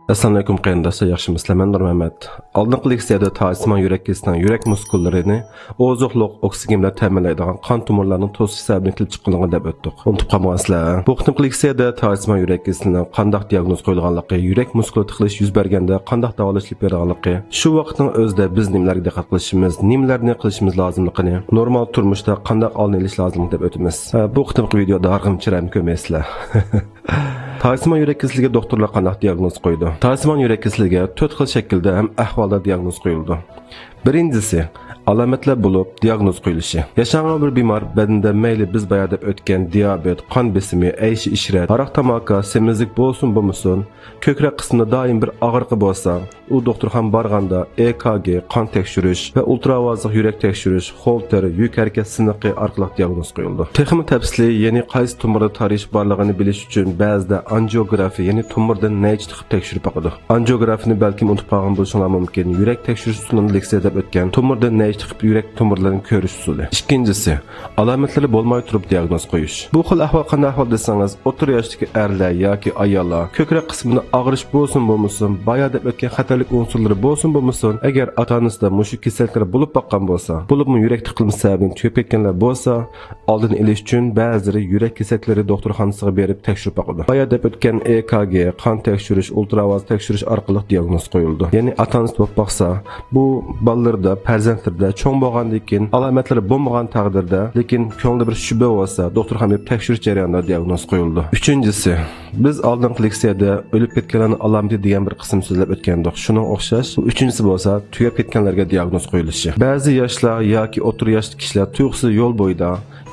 Assalamu alaykum qarindoshlar, yaxshimisizlar? Men Nur Mehmet. Oldingi leksiyada tasiman yurak kesisining yurak muskullarini ozuqliq oksigen bilan ta'minlaydigan qon tomirlarining to'sish sababini kelib chiqqanligini deb o'tdik. Unutib qolmaysizlar. Bu qitimli leksiyada tasiman yurak kesisining qanday diagnoz qo'yilganligi, yurak muskuli tiqilish yuz berganda qanday davolash olib berilganligi, shu vaqtning o'zida biz nimalarga diqqat qilishimiz, nimalarni qilishimiz lozimligini, normal turmushda qanday oldini olish lozimligini deb o'tamiz. Bu qitimli videoda arg'imchilarni ko'maysizlar. Tasiman yurak kesiliga doktorlar qanday diagnoz qo'ydi? Tasiman yurak kesiliga 4 xil shaklda ham ahvolda diagnoz qo'yildi. Birinchisi alomatlar bo'lib diagnoz qo'yilishi. Yashagan bir bemor badanda mayli biz bayada o'tgan diabet, qon besimi, ayshi ishrat, aroq tamaki, semizlik bo'lsin bo'lmasin, ko'krak qismida doim bir og'riq bo'lsa, u doktorxonaga borganda EKG, qon tekshirish va ultravazli yurak tekshirish, Holter, yuk harakat siniqi orqali diagnoz qo'yildi. Texnik tafsili, ya'ni qaysi tumirda tarish borligini bilish uchun ba'zida angiografiya, ya'ni tumirdan naych chiqib tekshirib boqadi. Angiografiyani balki unutib qolgan bo'lishinglar mumkin. Yurak tekshirish usulini leksiyada o'tgan. Tumirdan naych chiqib yurak tomirlarini ko'rish usuli. Ikkinchisi, alomatlari bo'lmay turib diagnoz qo'yish. Bu xil ahvol qanday ahvol desangiz, o'rta yoshdagi erlar yoki ayollar ko'krak qismida og'rish bo'lsin, bayada o'tgan xatarlik unsurlari bo'lsin, agar ota-onasida mushuk kasalliklari bo'lib boqqan bo'lsa, bo'libmi yurak tiqilmasi sababini tugab ketganlar bo'lsa, oldini olish uchun ba'zilari yurak kasalliklari doktorxonasiga berib tekshirib boqadi. Bayada o'tgan EKG, qon tekshirish, ultravaz tekshirish orqali diagnoz qo'yildi. Ya'ni ota-onasi bo'lib boqsa, bu bolalarda, farzandlarda cho'ng bo'lgandan keyin alomatlari bo'lmagan taqdirda, lekin ko'ngilda bir shubha bo'lsa, doktorxonaga berib tekshirish jarayonida diagnoz qo'yildi. Uchinchisi, biz oldingi leksiyada o'lib ketganlarning alomati degan bir qism so'zlab o'tgandik. Shunga o'xshash, uchinchisi bo'lsa, tugab ketganlarga diagnoz qo'yilishi. Ba'zi yoshlar yoki o'rta yoshli kishilar tuyg'usi yo'l bo'yida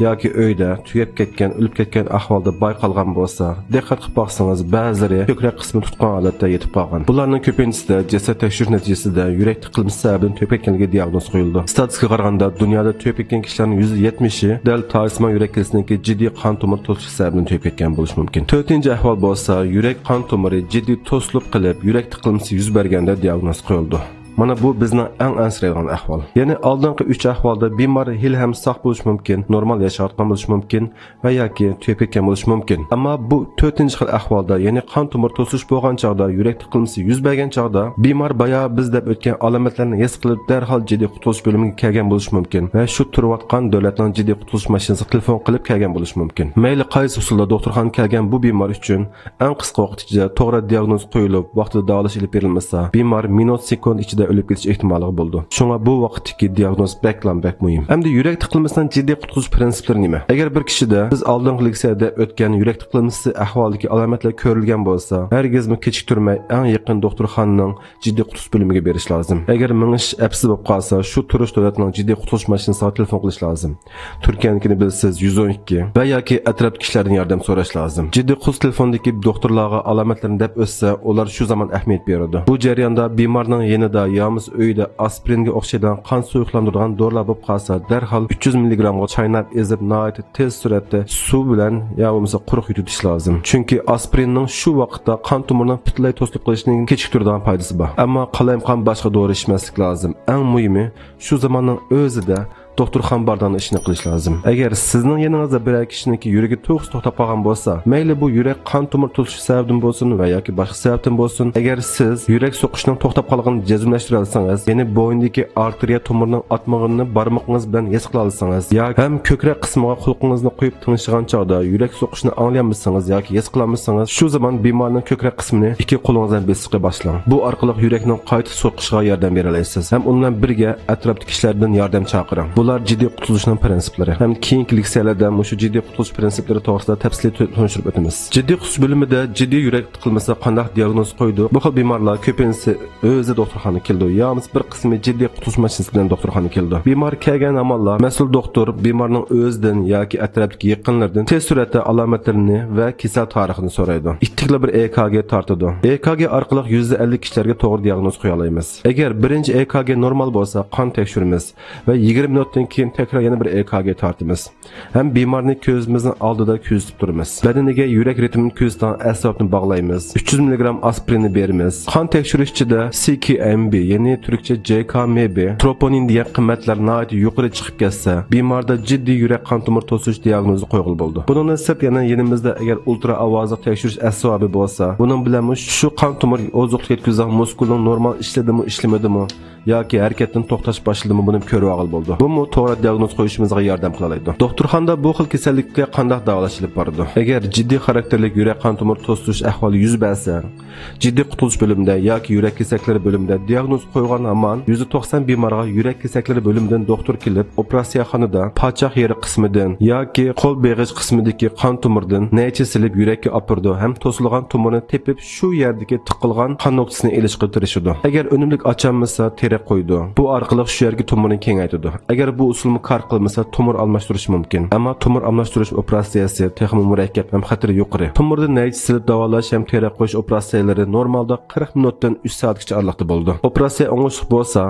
yoki uyda tugab ketgan, o'lib ketgan ahvolda bayqalgan bo'lsa, diqqat qilib boqsangiz, ba'zilari ko'krak qismi tutgan holatda yetib qolgan. Bularning ko'pinchisida jasad tekshirish natijasida yurak tiqilmasi sababini tugab ketganligiga diagnoz qo'yildi. Statistikaga qaraganda dunyoda tugab ketgan kishilarning 70'i dal tasiman yurak kesiliniga jiddiy qon tomir to'sish sababini tugab ketgan bo'lishi mumkin. To'rtinchi ahvol bo'lsa, yurak qon tomiri jiddiy to'silib qilib, yurak tiqilmasi yuz berganda diagnoz qo'yildi. Mana bu bizning eng ansiraydigan ahvol. Ya'ni oldingi 3 ahvolda bemor hil ham sog' bo'lishi mumkin, normal yashayotgan bo'lishi mumkin va yoki tugab ketgan bo'lishi mumkin. Ammo bu 4-xil ahvolda, ya'ni qon tomir to'sish bo'lgan chog'da, yurak tiqilmasi yuz bergan chog'da bemor baya biz deb o'tgan alomatlarni his qilib darhol jiddiy qutilish bo'limiga kelgan bo'lishi mumkin va shu turayotgan davlatning jiddiy qutilish mashinasiga telefon qilib kelgan bo'lishi mumkin. Mayli qaysi usulda doktorxonaga kelgan bu bemor uchun eng qisqa vaqt ichida to'g'ri diagnoz qo'yilib, vaqtida davolash olib berilmasa, bemor minut sekund ichida o'lib ketish ehtimoli bo'ldi. Shunga bu vaqtdagi diagnoz bek muhim. Endi yurak tiqilmasidan jiddiy qutulish prinsiplari nima? Agar bir kishida biz oldingi leksiyada o'tgan yurak tiqilmasi ahvolidagi alomatlar ko'rilgan bo'lsa, hargizmi kechiktirmay eng yaqin doktorxonaning jiddiy qutulish bo'limiga berish lozim. Agar mingish apsi bo'lib qolsa, shu turish davlatining jiddiy qutulish mashinasiga telefon qilish lozim. Turkiyanikini bilsiz 112 va yoki atrofdagi kishilardan yordam so'rash lozim. Jiddiy qutulish telefonidagi doktorlarga alomatlarni deb o'tsa, ular shu zaman ahamiyat beradi. Bu jarayonda bemorning yanida yamiz uyda aspiringa o'xshagan qon suyuqlantiradigan dorilar bo'lib qolsa, darhol 300 mg ga chaynab ezib nihoyat tez suratda suv bilan yo bo'lmasa quruq yutish lozim. Chunki aspirinning shu vaqtda qon tomirining butunlay to'silib qolishining kechiktiradigan foydasi bor. Ammo qalayimqon boshqa dori ichmaslik lozim. Eng muhimi shu zamonning o'zida doktorxona bardan ishni qilish lozim. Agar sizning yaningizda bir kishiniki yuragi to'g'ri to'xtab qolgan bo'lsa, mayli bu yurak qon tomir to'sishi sababidan bo'lsin va yoki boshqa sababdan bo'lsin, agar siz yurak so'qishining to'xtab qolganini jazmlashtira olsangiz, ya'ni bo'yindagi arteriya tomirining atmog'ini barmoqingiz bilan his qila olsangiz, yoki ham ko'krak qismiga quloqingizni qo'yib tinishgan chog'da yurak so'qishini anglayolmasangiz yoki his qila olmasangiz, shu zaman bemorning ko'krak qismini ikki qo'lingiz bilan besiqqa boshlang. Bu orqali yurakning qayta so'qishiga yordam bera olasiz. Ham undan birga atrofdagi kishilardan yordam chaqiring. Bular jiddiy qutulishning prinsiplari. Ham keyingi leksiyalarda shu jiddiy qutulish prinsiplari to'g'risida tafsiliy tushuntirib o'tamiz. Jiddiy qutilish bo'limida jiddiy yurak tiqilmasida qanday diagnoz qo'ydi? Bu xil bemorlar ko'pincha o'zi doktorxonaga keldi. Yo'qmi bir qismi jiddiy qutilish mashinasi bilan doktorxonaga keldi. Bemor kelgan amallar mas'ul doktor bemorning o'zidan yoki atrofdagi yaqinlardan tez suratda alomatlarini va kasal tarixini so'raydi. Ittiqli bir EKG tortadi. EKG orqali 150 kishilarga to'g'ri diagnoz qo'ya olamiz. Agar birinchi EKG normal bo'lsa, qon tekshiramiz va 20 minut soatdan keyin tekrar yana bir EKG tortamiz. Ham bemorni ko'zimizning oldida kuzatib turamiz. Badaniga yurak ritmini kuzatgan asabni bog'laymiz. 300 mg aspirinni beramiz. Qon tekshirishida CKMB, ya'ni turkcha JKMB, troponin degan qiymatlar nihoyat yuqori chiqib ketsa, bemorda jiddiy yurak qon tomir to'sish diagnozi qo'yilgan bo'ldi. Bundan sirt yana yenimizda agar ultra ovozli tekshirish asobi bo'lsa, buning bilan shu qon tomir ozuqlik yetkazgan muskulning normal ishladimi, ishlamadimi yoki harakatdan to'xtash boshladimi buni ko'rib olib bo'ldi. Bu to'g'ri diagnoz qo'yishimizga yordam qiladi. Doktorxonada bu xil kasallikka qanday davolash olib boradi? Agar jiddiy xarakterli yurak qon tomir to'sish ahvoli yuz bersa, jiddiy qutilish bo'limida yoki yurak kesaklari bo'limida diagnoz qo'ygan hamon %90 bemorga yurak kesaklari bo'limidan doktor kelib, operatsiyaxonada pochoq yeri qismidan yoki qo'l beg'ich qismidagi qon tomirdan necha silib yurakka opirdi, ham to'silgan tomirni tepib shu yerdagi tiqilgan qon nuqtasini ilishga tirishadi. Agar unumlik ochamasa qo'ydi. Bu orqali shu yerga tomirni kengaytirdi. Agar bu usulni kor qilmasa, tomir almashtirish mumkin. Ammo tomir almashtirish operatsiyasi texnik murakkab ham xatari yuqori. Tomirni naychi silib davolash ham teri qo'yish operatsiyalari normalda 40 minutdan 3 soatgacha aralig'ida bo'ldi. Operatsiya o'ngishli bo'lsa,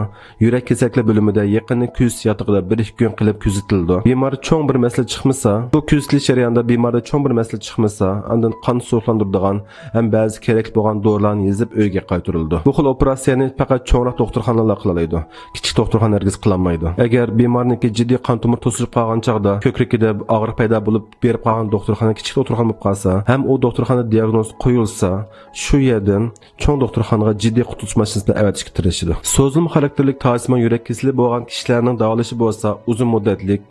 yurak kesaklar bo'limida yaqinni kuz yotig'ida 1-2 kun qilib kuzatildi. Bemor cho'ng bir masala chiqmasa, bu kuzatilish jarayonida bemorda cho'ng bir masala chiqmasa, undan qon suvlantiradigan ham ba'zi kerak bo'lgan dorilarni yezib uyga qaytarildi. Bu xil operatsiyani faqat cho'ngroq doktorxonalar qilalaydi. Kichik doktorxona hargiz qilolmaydi. Agar bemorniki jiddiy qon tomir to'silib qolgan chaqda ko'kragida og'riq paydo bo'lib berib qolgan doktorxona kichik doktorxona bo'lib qolsa, ham u doktorxona diagnoz qo'yilsa, shu yerdan cho'ng doktorxonaga jiddiy qutilish mashinasida avatishga tirishadi. So'zilma xarakterli to'siqli yurak kasali bo'lgan kishilarning davolashi bo'lsa, uzun muddatlik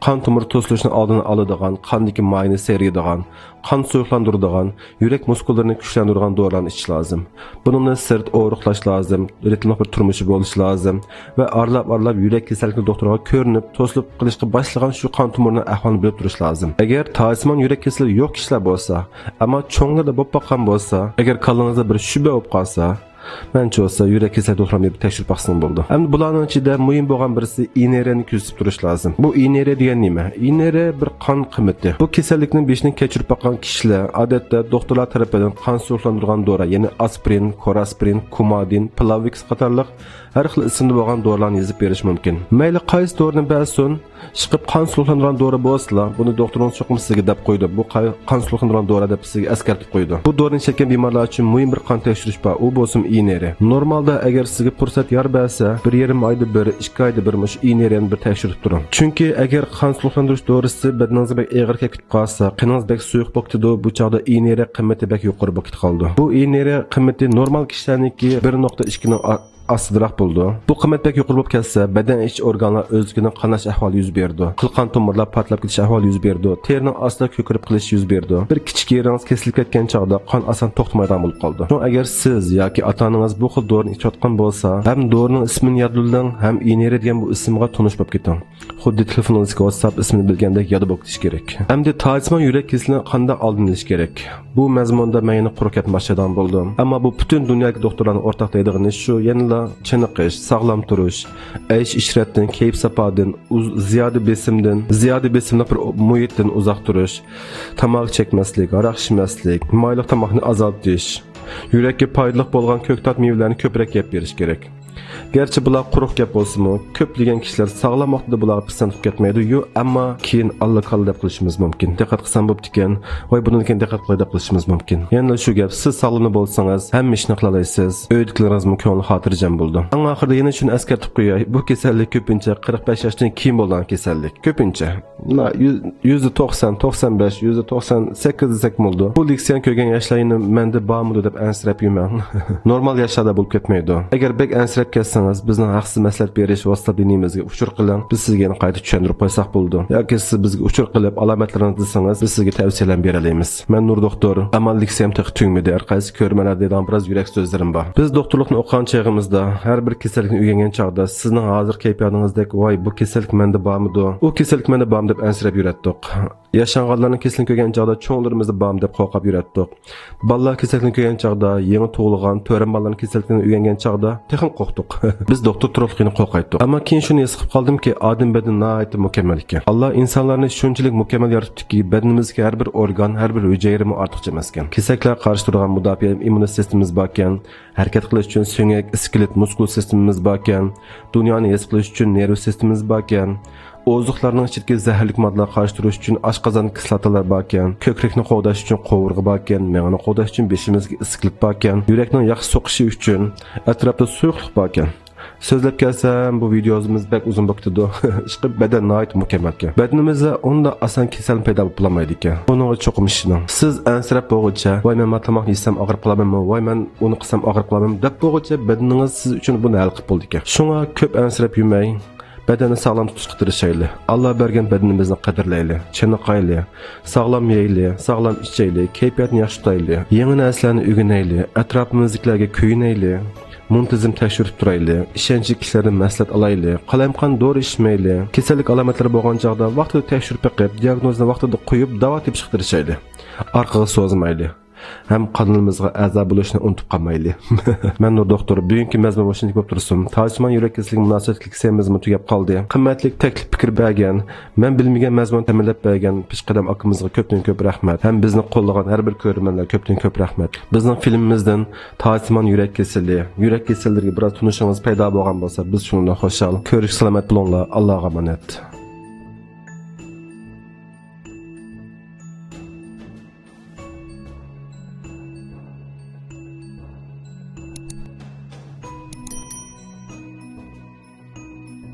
qon tomir to'silishini oldini oladigan, qondagi mayni seriyadigan, qon suyuqlantiradigan, yurak muskullarini kuchlantiradigan dorilarni ichish lozim. Bundan sirt og'riqlash lozim, ritmli bir turmushi bo'lishi lozim va arlab yurak kasallikni doktorga ko'rinib, to'silib qilishga boshlagan shu qon tomirining ahvolini bilib turish lozim. Agar to'simon yurak kasalligi yo'q kishilar bo'lsa, ammo cho'nglarda bo'lib qolgan bo'lsa, agar qalbingizda bir shubha bo'lib qolsa, mencha olsa yurak kasallik doktorlarni bir tekshirib baxsin bo'ldi. Endi bularning ichida muhim bo'lgan birisi ineriyani kuzatib turish lozim. Bu ineriya degan nima? Ineriya bir qon qimati. Bu kasallikning beshini kechirib boqqan kishilar odatda doktorlar tomonidan qon suvlantirgan dori, ya'ni aspirin, koraspirin, kumadin, plavix qatorliq har xil ismda bo'lgan dorilarni yozib berish mumkin. Mayli qaysi dorini bersin, chiqib qon suvlantirgan dori bo'lsa, buni doktorning cho'qim sizga deb qo'ydi. Bu qon suvlantirgan dori deb sizga eskartib qo'ydi. Bu dorini chekkan bemorlar uchun muhim bir qon tekshirish bor. U bo'lsin ineriya. Normalda agar sizga fursat yor bersa, 1,5 oyda bir, 2 oyda bir mush ineriyani bir tekshirib turing. Chunki agar qon suvlantirish dorisi badaningizga bek og'ir ketib qolsa, qiningiz bek suyuq bo'libdi, bu chog'da ineriya qiymati bek yuqori bo'lib qoldi. Bu ineriya qiymati normal kishilarniki 1.2 ning astiroq bo'ldi. Bu qiymat bek yuqori bo'lib ketsa, badan ich organlar o'zgining qanash ahvoli yuz berdi. Qilqon tomirlar patlab ketish ahvoli yuz berdi. Terining ostida ko'kirib qilish yuz berdi. Bir kichik yeringiz kesilib ketgan chog'da qon oson to'xtamaydigan bo'lib qoldi. Agar siz yoki ota-onangiz bu xil dorini ichayotgan bo'lsa, ham dorining ismini yodlang, ham ineriya degan bu ismga tonish bo'lib keting. Xuddi telefoningizga WhatsApp ismini bilgandek yodib o'tish kerak. Hamda to'simon yurak kasalligini qanday oldini olish kerak? Bu mazmunda men yana quruq ketmasdan bo'ldim. Ammo bu butun dunyodagi doktorlarning o'rtaq deydigani shu, yana chiniqish, sog'lom turish, aysh ishratdan, kayf safodan, ziyoda besimdan bir muhitdan uzoq turish, tomoq chekmaslik, aroq ichmaslik, mayli tomoqni azaltish, yurakka foydali bo'lgan ko'ktat mevalarni ko'proq yeb berish kerak. Gerçi bular quruq gap bo'lsa-mu, ko'plagan kishilar sog'lom vaqtida bularga pisand ketmaydi-yu, ammo keyin allaqal deb qilishimiz mumkin. Diqqat qilsam bo'pti ekan, voy bundan keyin diqqat qilay deb qilishimiz mumkin. Yana shu gap, siz sog'lom bo'lsangiz, hamma ishni qilalaysiz, uydagilaringizning ko'ngli xotirjam bo'ldi. Eng oxirida yana shuni eskartib qo'yay, bu kasallik ko'pincha 45 yoshdan keyin bo'lgan kasallik. Ko'pincha %90, 95, %98 desek bo'ldi. Bu leksiyan ko'rgan yoshlarni menda bormi deb ansirab yurmang. Normal yoshlarda bo'lib ketmaydi. Agar bek ansirab ketsangiz, bizning haqsiz maslahat berish WhatsApp liniyamizga uchur qiling. Biz sizga qayta tushuntirib qo'ysak bo'ldi. Yoki siz bizga uchur qilib alomatlaringizni desangiz, biz sizga tavsiyalar bera olamiz. Men Nur doktor, amallik ham tug'midi. Har qaysi ko'rmalardan biroz yurak so'zlarim bor. Biz doktorlikni o'qigan chog'imizda, har bir kasallikni o'rgangan chog'da sizning hozir kayfiyatingizdek, voy bu kasallik menda bormidi? U kasallik menda bormi deb ansirab yuratdik. Yaşanğanlarning kasallik ko'rgan chog'da cho'nglarimizni bormi deb qo'rqib yuratdik. Bolalar kasallikni ko'rgan chog'da, yangi tug'ilgan, to'ran bolalarning kasallikni o'rgangan chog'da texnik qo'rqdik. Biz doktor turibligini qo'rqaytdik. Ammo keyin shuni his qilib qoldimki, odam badani nihoyatda mukammal ekan. Alloh insonlarni shunchalik mukammal yaratdiki, badanimizga har bir organ, har bir hujayra ortiqcha emas ekan. Kesaklar qarshi turgan mudofaa immun sistemamiz bor ekan, harakat qilish uchun so'ngak, skelet, muskul sistemamiz bor ekan, dunyoni his qilish uchun nerv sistemamiz bor ekan. Ozuqlarning ichidagi zaharli moddalar qarshi turish uchun oshqozon kislotalar bor ekan, ko'krakni qo'g'dash uchun qovurg'i bor ekan, miyani qo'g'dash uchun beshimizga issiqlik bor ekan, yurakning yaxshi so'qishi uchun atrofda suyuqlik bor ekan. So'zlab kelsam, bu videomiz bek uzun bo'lib ketdi. Ishqi badan nihoyat mukammal ekan. Badanimizda unda oson kasal paydo bo'lmaydi ekan. Buning cho'qim ishining. Siz ansirab bo'g'icha, voy men matlamoq yesam og'rib qolamanmi, voy men uni qilsam og'rib qolamanmi deb bo'g'icha badaningiz siz uchun buni hal qilib bo'ldi ekan. Shunga ko'p ansirab yurmay, badanni sog'lom tutishga tirishaylik. Alloh bergan badanimizni qadrlaylik, chiniqaylik, sog'lom yeylik, sog'lom ichaylik, kayfiyatni yaxshi tutaylik, yangi narsalarni o'rganaylik, atrofimizdagilarga kuyinaylik, muntazam tekshirib turaylik, ishonchli kishilardan maslahat olaylik, qalamqon dori ichmaylik, kasallik alomatlari bo'lgan chog'da vaqtida tekshirib beqib, diagnozni vaqtida qo'yib davo tepishga tirishaylik. Orqaga so'zmaylik. Hem kanalımızga a'zo bo'lishni unutib qolmaylik. Men Nur doktor, bugungi mazmun o'shunday bo'lib tursin. Tarjimon yurak kasalligiga munosabatlik semizmi tugab qoldi. Qimmatli taklif fikr bergan, men bilmagan mazmun ta'minlab bergan peshqadam akamizga ko'pdan ko'p rahmat. Hem bizni qo'llagan har bir ko'rmanlar ko'pdan ko'p rahmat. Bizning filmimizdan Tarjimon yurak kasallariga biroz tunishingiz paydo bo'lgan bo'lsa, biz shundan xushal. Ko'rish salomat bo'linglar. Allohga omonat.